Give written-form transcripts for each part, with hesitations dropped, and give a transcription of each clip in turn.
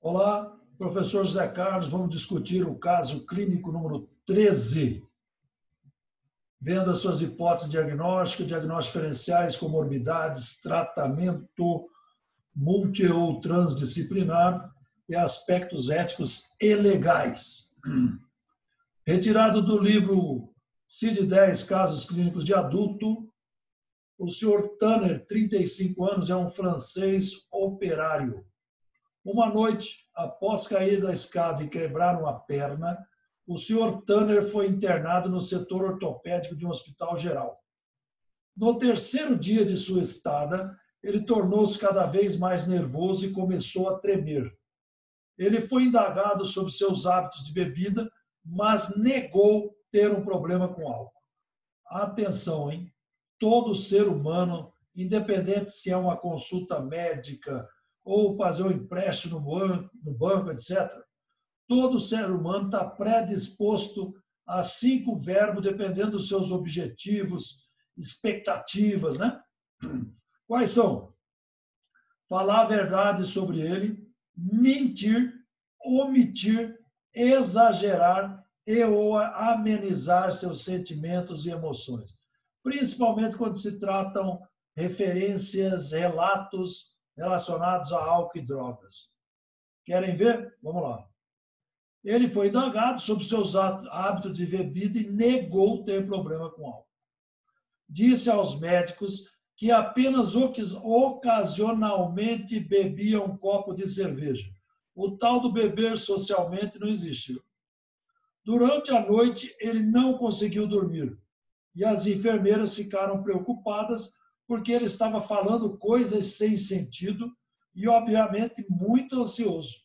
Olá, professor José Carlos, vamos discutir o caso clínico número 13, vendo as suas hipóteses diagnósticas diferenciais, comorbidades, tratamento multi ou transdisciplinar e aspectos éticos e legais. Retirado do livro CID-10, Casos Clínicos de Adulto, o senhor Tanner, 35 anos, é um francês operário. Uma noite, após cair da escada e quebrar uma perna, o Sr. Tanner foi internado no setor ortopédico de um hospital geral. No terceiro dia de sua estada, ele tornou-se cada vez mais nervoso e começou a tremer. Ele foi indagado sobre seus hábitos de bebida, mas negou ter um problema com álcool. Atenção, hein? Todo ser humano, independente se é uma consulta médica ou fazer um empréstimo no banco, etc., todo ser humano está predisposto a 5 verbos, dependendo dos seus objetivos, expectativas, né? Quais são? Falar a verdade sobre ele, mentir, omitir, exagerar e ou amenizar seus sentimentos e emoções. Principalmente quando se tratam referências, relatos relacionados a álcool e drogas. Querem ver? Vamos lá. Ele foi indagado sobre seus hábitos de bebida e negou ter problema com álcool. Disse aos médicos que apenas ocasionalmente bebia um copo de cerveja. O tal do beber socialmente não existiu. Durante a noite, ele não conseguiu dormir e as enfermeiras ficaram preocupadas porque ele estava falando coisas sem sentido e, obviamente, muito ansioso.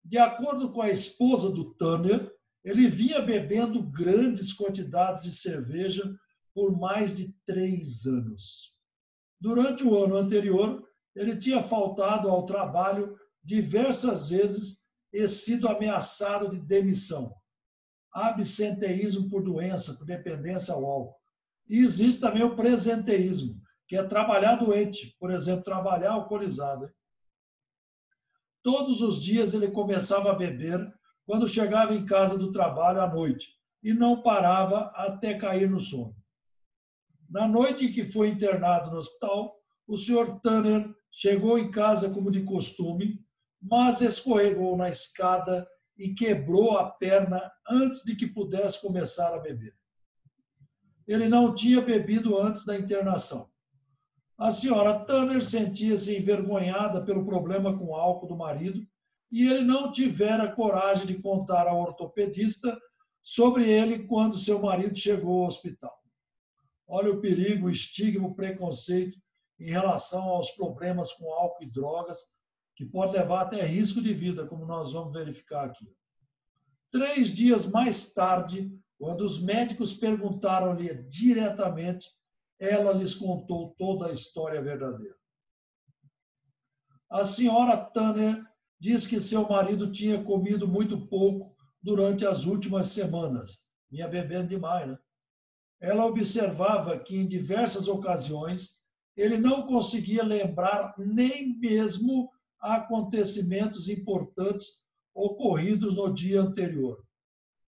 De acordo com a esposa do Tanner, ele vinha bebendo grandes quantidades de cerveja por mais de 3 anos. Durante o ano anterior, ele tinha faltado ao trabalho diversas vezes e sido ameaçado de demissão. Absenteísmo por doença, por dependência ao álcool. E existe também o presenteísmo, que é trabalhar doente, por exemplo, trabalhar alcoolizado. Todos os dias ele começava a beber quando chegava em casa do trabalho à noite e não parava até cair no sono. Na noite em que foi internado no hospital, o Sr. Tanner chegou em casa como de costume, mas escorregou na escada e quebrou a perna antes de que pudesse começar a beber. Ele não tinha bebido antes da internação. A senhora Tanner sentia-se envergonhada pelo problema com o álcool do marido e ele não tivera coragem de contar ao ortopedista sobre ele quando seu marido chegou ao hospital. Olha o perigo, o estigma, o preconceito em relação aos problemas com álcool e drogas, que pode levar até risco de vida, como nós vamos verificar aqui. 3 dias mais tarde, quando os médicos perguntaram-lhe diretamente, ela lhes contou toda a história verdadeira. A senhora Tanner diz que seu marido tinha comido muito pouco durante as últimas semanas. Vinha bebendo demais, né? Ela observava que, em diversas ocasiões, ele não conseguia lembrar nem mesmo acontecimentos importantes ocorridos no dia anterior.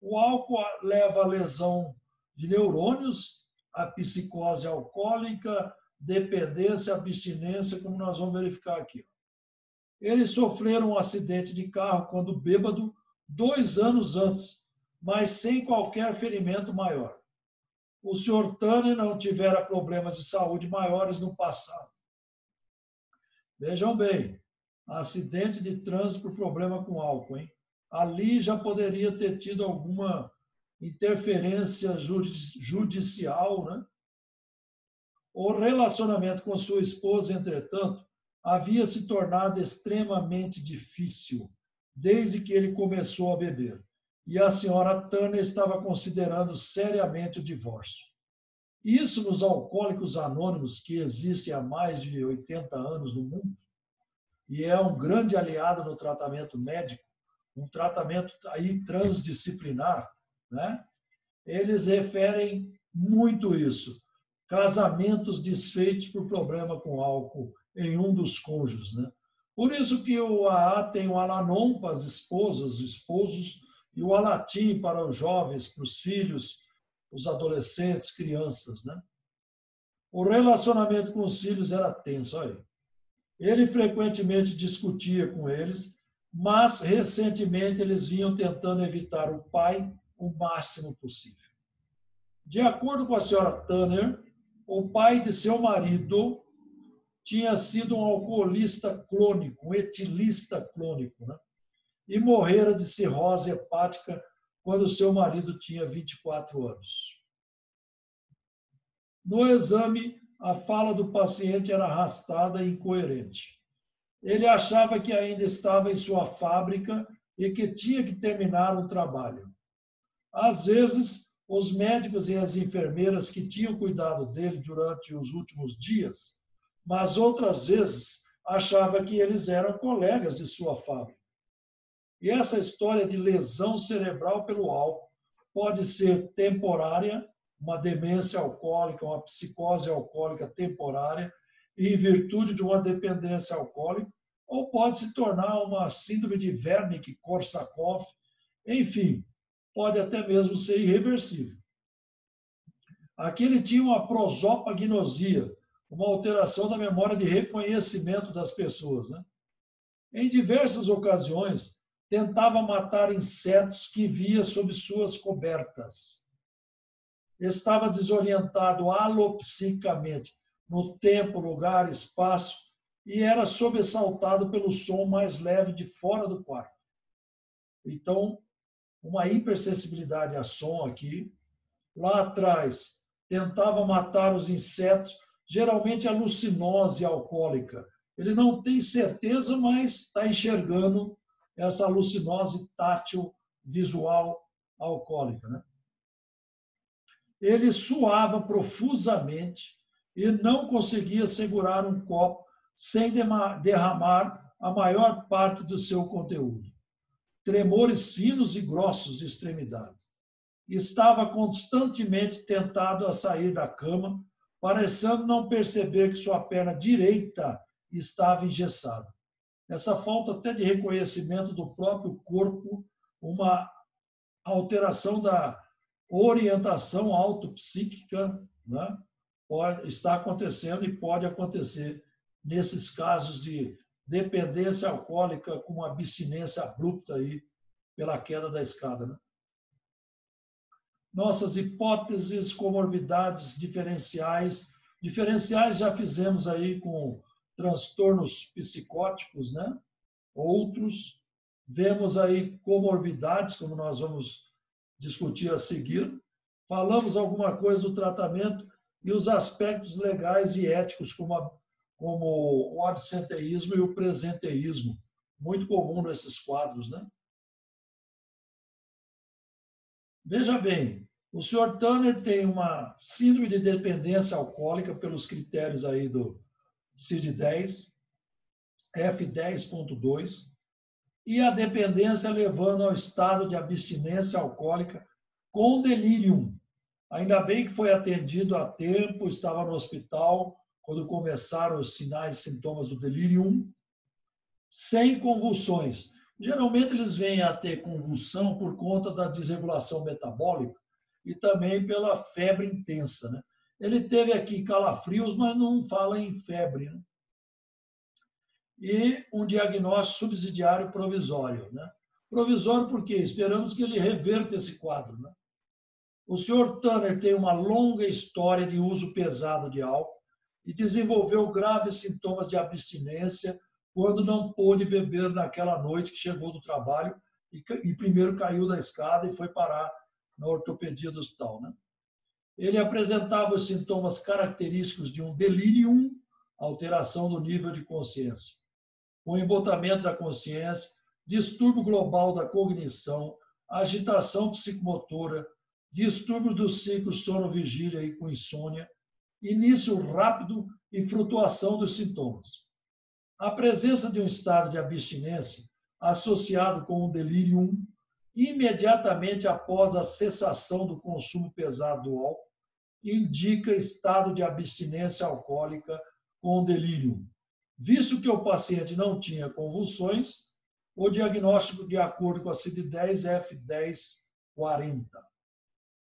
O álcool leva à lesão de neurônios, a psicose alcoólica, dependência, abstinência, como nós vamos verificar aqui. Eles sofreram um acidente de carro quando bêbado 2 anos antes, mas sem qualquer ferimento maior. O Sr. Tanner não tivera problemas de saúde maiores no passado. Vejam bem, acidente de trânsito por problema com álcool, hein? Ali já poderia ter tido alguma interferência judicial, né? O relacionamento com sua esposa, entretanto, havia se tornado extremamente difícil desde que ele começou a beber. E a senhora Tanner estava considerando seriamente o divórcio. Isso nos Alcoólicos Anônimos, que existem há mais de 80 anos no mundo, e é um grande aliado no tratamento médico, um tratamento aí transdisciplinar, né? Eles referem muito isso. Casamentos desfeitos por problema com álcool em um dos cônjuges, né? Por isso que o AA tem o Alanon para as esposas, os esposos, e o Alatim para os jovens, para os filhos, os adolescentes, crianças, né? O relacionamento com os filhos era tenso, olha. Ele frequentemente discutia com eles, mas recentemente eles vinham tentando evitar o pai o máximo possível. De acordo com a senhora Turner, o pai de seu marido tinha sido um alcoolista crônico, um etilista crônico, né? E morrera de cirrose hepática quando seu marido tinha 24 anos. No exame, a fala do paciente era arrastada e incoerente. Ele achava que ainda estava em sua fábrica e que tinha que terminar o trabalho. Às vezes, os médicos e as enfermeiras que tinham cuidado dele durante os últimos dias, mas outras vezes achava que eles eram colegas de sua fábrica. E essa história de lesão cerebral pelo álcool pode ser temporária, uma demência alcoólica, uma psicose alcoólica temporária, em virtude de uma dependência alcoólica, ou pode se tornar uma síndrome de Wernicke-Korsakoff, enfim, pode até mesmo ser irreversível. Aqui ele tinha uma prosopagnosia, uma alteração da memória de reconhecimento das pessoas, né? Em diversas ocasiões, tentava matar insetos que via sob suas cobertas. Estava desorientado alopsicamente no tempo, lugar, espaço e era sobressaltado pelo som mais leve de fora do quarto. Então, uma hipersensibilidade a som aqui. Lá atrás, tentava matar os insetos, geralmente alucinose alcoólica. Ele não tem certeza, mas está enxergando essa alucinose tátil visual alcoólica, né? Ele suava profusamente e não conseguia segurar um copo sem derramar a maior parte do seu conteúdo. Tremores finos e grossos de extremidades. Estava constantemente tentado a sair da cama, parecendo não perceber que sua perna direita estava engessada. Essa falta até de reconhecimento do próprio corpo, uma alteração da orientação autopsíquica, né, está acontecendo e pode acontecer nesses casos de dependência alcoólica com abstinência abrupta aí pela queda da escada, né? Nossas hipóteses, comorbidades diferenciais. Diferenciais já fizemos aí com transtornos psicóticos, né? Outros. Vemos aí comorbidades, como nós vamos discutir a seguir. Falamos alguma coisa do tratamento e os aspectos legais e éticos, como o absenteísmo e o presenteísmo, muito comum nesses quadros, né? Veja bem, o Sr. Turner tem uma síndrome de dependência alcoólica pelos critérios aí do CID-10, F10.2, e a dependência levando ao estado de abstinência alcoólica com delírio. Ainda bem que foi atendido a tempo, estava no hospital quando começaram os sinais e sintomas do delírio, sem convulsões. Geralmente eles vêm a ter convulsão por conta da desregulação metabólica e também pela febre intensa, né? Ele teve aqui calafrios, mas não fala em febre, né? E um diagnóstico subsidiário provisório, né? Provisório por quê? Esperamos que ele reverta esse quadro, né? O Sr. Turner tem uma longa história de uso pesado de álcool e desenvolveu graves sintomas de abstinência quando não pôde beber naquela noite que chegou do trabalho e primeiro caiu da escada e foi parar na ortopedia do hospital, né? Ele apresentava os sintomas característicos de um delirium, alteração do nível de consciência, com embotamento da consciência, distúrbio global da cognição, agitação psicomotora, distúrbio do ciclo sono-vigília e com insônia, início rápido e flutuação dos sintomas. A presença de um estado de abstinência associado com o delirium imediatamente após a cessação do consumo pesado do álcool indica estado de abstinência alcoólica com delírio. Visto que o paciente não tinha convulsões, o diagnóstico de acordo com a CID-10 é F1040.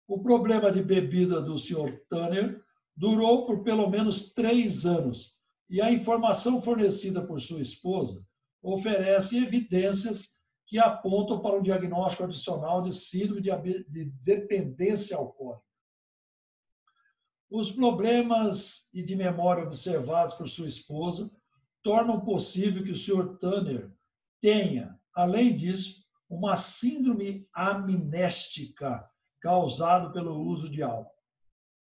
O problema de bebida do Sr. Tanner durou por pelo menos 3 anos e a informação fornecida por sua esposa oferece evidências que apontam para um diagnóstico adicional de síndrome de dependência alcoólica. Os problemas e de memória observados por sua esposa tornam possível que o Sr. Tanner tenha, além disso, uma síndrome amnéstica causada pelo uso de álcool.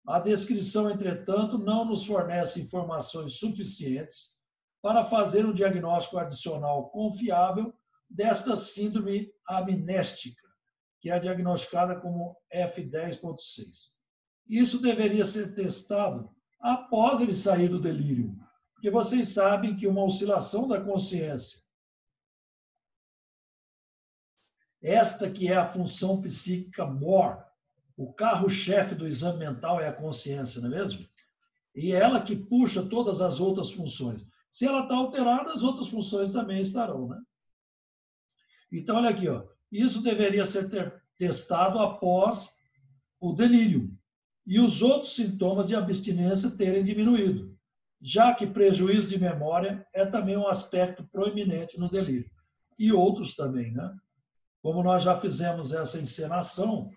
A descrição, entretanto, não nos fornece informações suficientes para fazer um diagnóstico adicional confiável desta síndrome amnéstica, que é diagnosticada como F10.6. Isso deveria ser testado após ele sair do delírio, porque vocês sabem que uma oscilação da consciência, esta que é a função psíquica maior, o carro-chefe do exame mental é a consciência, não é mesmo? E é ela que puxa todas as outras funções. Se ela está alterada, as outras funções também estarão, né? Então, olha aqui, ó. Isso deveria ser testado após o delírio e os outros sintomas de abstinência terem diminuído, já que prejuízo de memória é também um aspecto proeminente no delírio. E outros também, né? Como nós já fizemos essa encenação,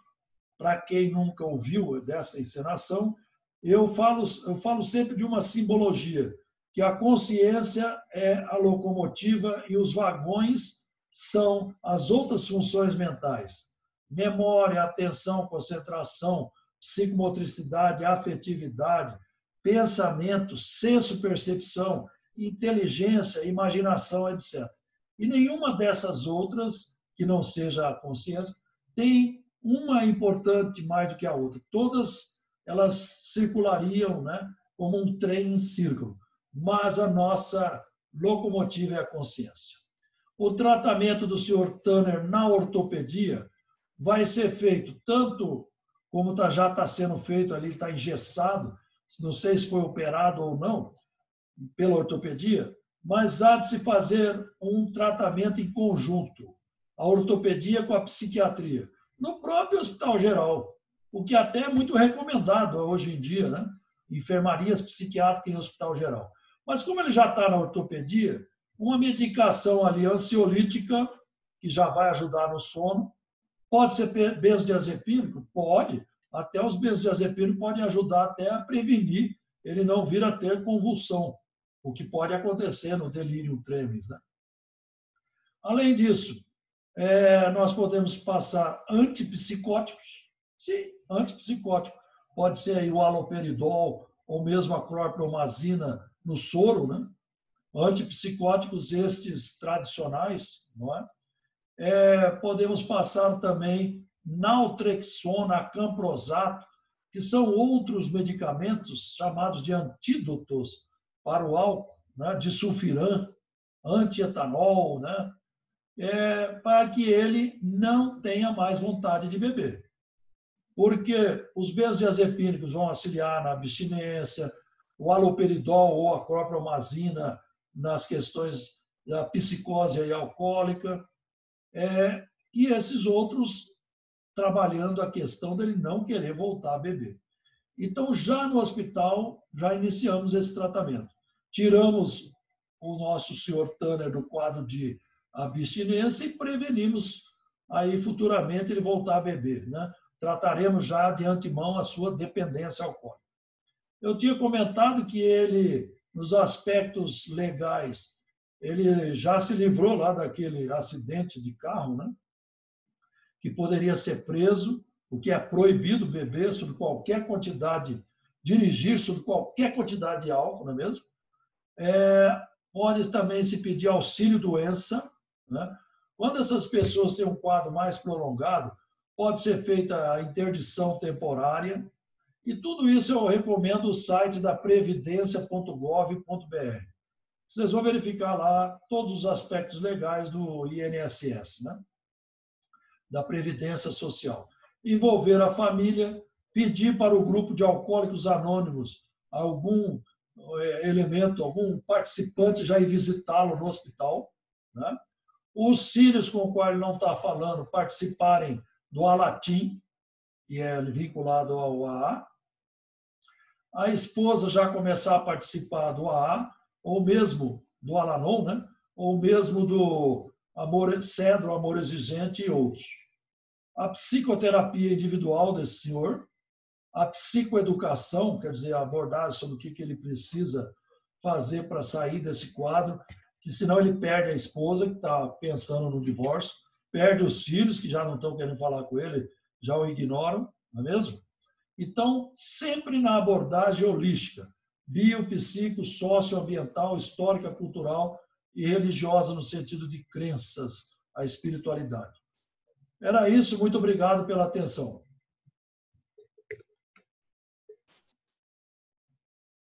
para quem nunca ouviu dessa encenação, eu falo sempre de uma simbologia, que a consciência é a locomotiva e os vagões são as outras funções mentais. Memória, atenção, concentração, psicomotricidade, afetividade, pensamento, senso-percepção, inteligência, imaginação, etc. E nenhuma dessas outras, que não seja a consciência, tem uma importante mais do que a outra. Todas elas circulariam, né, como um trem em círculo, mas a nossa locomotiva é a consciência. O tratamento do Sr. Tanner na ortopedia vai ser feito tanto como já está sendo feito ali, está engessado, não sei se foi operado ou não, pela ortopedia, mas há de se fazer um tratamento em conjunto, a ortopedia com a psiquiatria, no próprio Hospital Geral, o que até é muito recomendado hoje em dia, né? Enfermarias psiquiátricas em Hospital Geral. Mas como ele já está na ortopedia, uma medicação ali ansiolítica, que já vai ajudar no sono, pode ser benzodiazepínico? Pode. Até os benzodiazepínicos podem ajudar até a prevenir ele não vir a ter convulsão, o que pode acontecer no delírio tremens, né? Além disso, nós podemos passar antipsicóticos. Sim, antipsicótico. Pode ser aí o haloperidol ou mesmo a clorpromazina no soro, né? Antipsicóticos estes tradicionais, não é? Podemos passar também naltrexona, acamprosato, que são outros medicamentos chamados de antídotos para o álcool, né? Disulfiram, antietanol, né? Para que ele não tenha mais vontade de beber. Porque os benzodiazepínicos vão auxiliar na abstinência, o haloperidol ou a clorpromazina nas questões da psicose alcoólica, e esses outros trabalhando a questão dele não querer voltar a beber. Então, já no hospital, já iniciamos esse tratamento. Tiramos o nosso Sr. Tanner do quadro de abstinência e prevenimos aí futuramente ele voltar a beber, né? Trataremos já de antemão a sua dependência alcoólica. Eu tinha comentado que ele, nos aspectos legais, ele já se livrou lá daquele acidente de carro, né? Que poderia ser preso, o que é proibido beber sobre qualquer quantidade, dirigir sobre qualquer quantidade de álcool, não é mesmo? Pode também se pedir auxílio-doença, né? Quando essas pessoas têm um quadro mais prolongado, pode ser feita a interdição temporária, e tudo isso eu recomendo o site da previdência.gov.br. Vocês vão verificar lá todos os aspectos legais do INSS, né? Da Previdência Social. Envolver a família, pedir para o grupo de alcoólicos anônimos algum elemento, algum participante já ir visitá-lo no hospital, né? Os filhos com os quais ele não está falando participarem do Alatim, que é vinculado ao AA. A esposa já começar a participar do AA, ou mesmo do Alanon, né? Ou mesmo do Cedro, Amor Exigente e outros. A psicoterapia individual desse senhor, a psicoeducação, quer dizer, a abordagem sobre o que ele precisa fazer para sair desse quadro, que senão ele perde a esposa, que está pensando no divórcio, perde os filhos, que já não estão querendo falar com ele, já o ignoram, não é mesmo? Então, sempre na abordagem holística, biopsico, socioambiental, histórica, cultural e religiosa, no sentido de crenças, a espiritualidade. Era isso, muito obrigado pela atenção.